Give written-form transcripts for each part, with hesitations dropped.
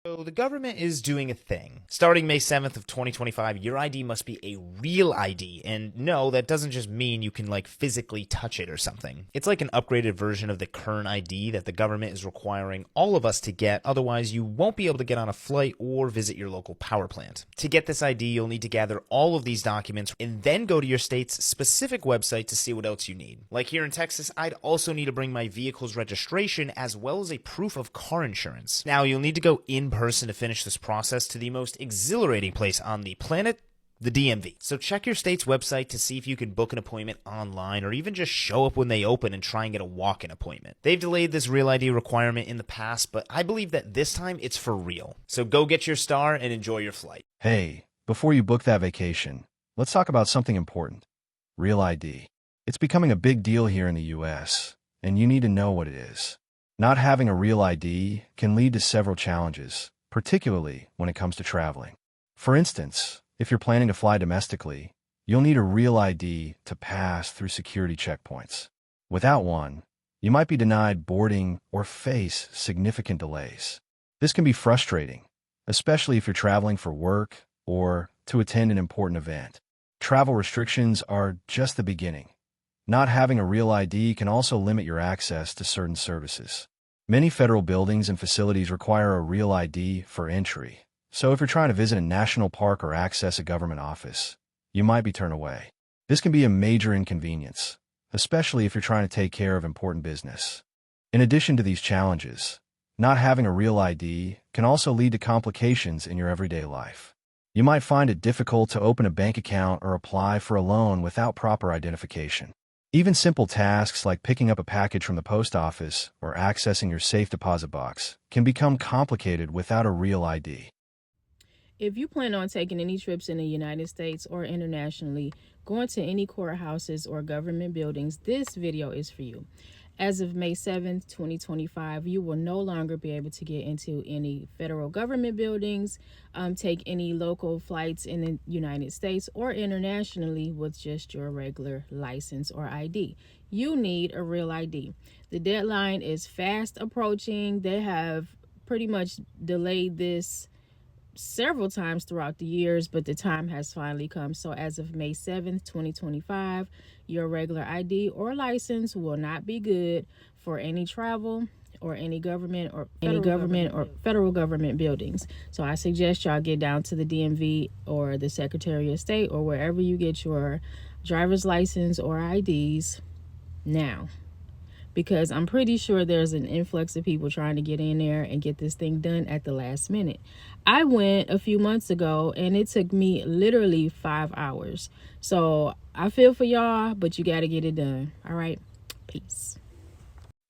So the government is doing a thing. Starting May 7th of 2025, your ID must be a real ID. And no, that doesn't just mean you can physically touch it or something. It's like an upgraded version of the current ID that the government is requiring all of us to get. Otherwise, you won't be able to get on a flight or visit your local power plant. To get this ID, you'll need to gather all of these documents and then go to your state's specific website to see what else you need. Like here in Texas, I'd also need to bring my vehicle's registration as well as a proof of car insurance. Now, you'll need to go in person to finish this process to the most exhilarating place on the planet, the DMV. So check your state's website to see if you can book an appointment online or even just show up when they open and try and get a walk-in appointment. They've delayed this Real ID requirement in the past, but I believe that this time it's for real. So go get your star and enjoy your flight. Hey, before you book that vacation, let's talk about something important. Real ID. It's becoming a big deal here in the US, and you need to know what it is. Not having a real ID can lead to several challenges, particularly when it comes to traveling. For instance, if you're planning to fly domestically, you'll need a real ID to pass through security checkpoints. Without one, you might be denied boarding or face significant delays. This can be frustrating, especially if you're traveling for work or to attend an important event. Travel restrictions are just the beginning. Not having a real ID can also limit your access to certain services. Many federal buildings and facilities require a real ID for entry, so if you're trying to visit a national park or access a government office, you might be turned away. This can be a major inconvenience, especially if you're trying to take care of important business. In addition to these challenges, not having a real ID can also lead to complications in your everyday life. You might find it difficult to open a bank account or apply for a loan without proper identification. Even simple tasks like picking up a package from the post office or accessing your safe deposit box can become complicated without a real ID. If you plan on taking any trips in the United States or internationally, going to any courthouses or government buildings, this video is for you. As of May 7th, 2025, you will no longer be able to get into any federal government buildings, take any local flights in the United States or internationally with just your regular license or ID. You need a real ID. The deadline is fast approaching. They have pretty much delayed this several times throughout the years, but the time has finally come. So as of May 7th, 2025, your regular ID or license will not be good for any travel or any government or federal government buildings. So I suggest y'all get down to the DMV or the Secretary of State or wherever you get your driver's license or IDs now, because I'm pretty sure there's an influx of people trying to get in there and get this thing done at the last minute. I went a few months ago and it took me literally 5 hours. So I feel for y'all, but you got to get it done. All right. Peace.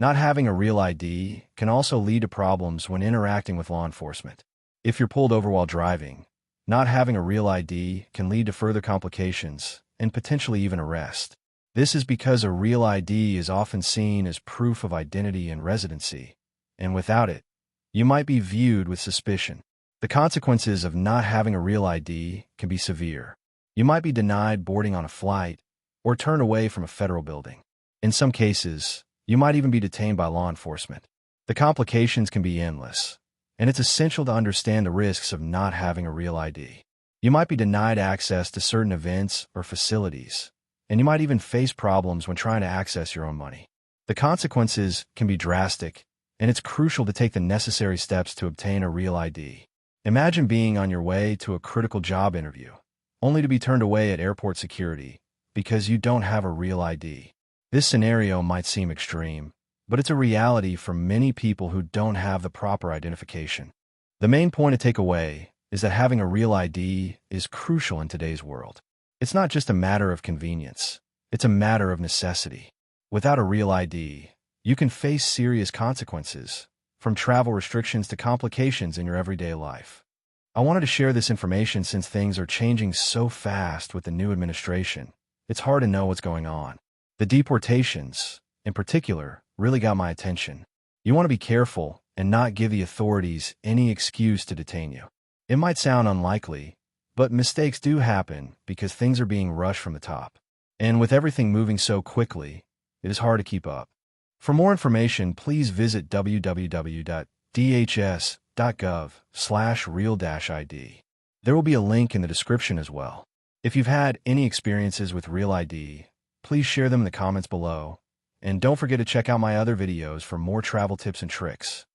Not having a real ID can also lead to problems when interacting with law enforcement. If you're pulled over while driving, not having a real ID can lead to further complications and potentially even arrest. This is because a real ID is often seen as proof of identity and residency, and without it, you might be viewed with suspicion. The consequences of not having a real ID can be severe. You might be denied boarding on a flight or turned away from a federal building. In some cases, you might even be detained by law enforcement. The complications can be endless, and it's essential to understand the risks of not having a real ID. You might be denied access to certain events or facilities, and you might even face problems when trying to access your own money. The consequences can be drastic, and it's crucial to take the necessary steps to obtain a real ID. Imagine being on your way to a critical job interview, only to be turned away at airport security because you don't have a real ID. This scenario might seem extreme, but it's a reality for many people who don't have the proper identification. The main point to take away is that having a real ID is crucial in today's world. It's not just a matter of convenience, it's a matter of necessity. Without a real ID, you can face serious consequences, from travel restrictions to complications in your everyday life. I wanted to share this information since things are changing so fast with the new administration. It's hard to know what's going on. The deportations, in particular, really got my attention. You want to be careful and not give the authorities any excuse to detain you. It might sound unlikely, but mistakes do happen because things are being rushed from the top. And with everything moving so quickly, it is hard to keep up. For more information, please visit www.doj.gov dhs.gov/real-id. There will be a link in the description as well. If you've had any experiences with Real ID, please share them in the comments below. And don't forget to check out my other videos for more travel tips and tricks.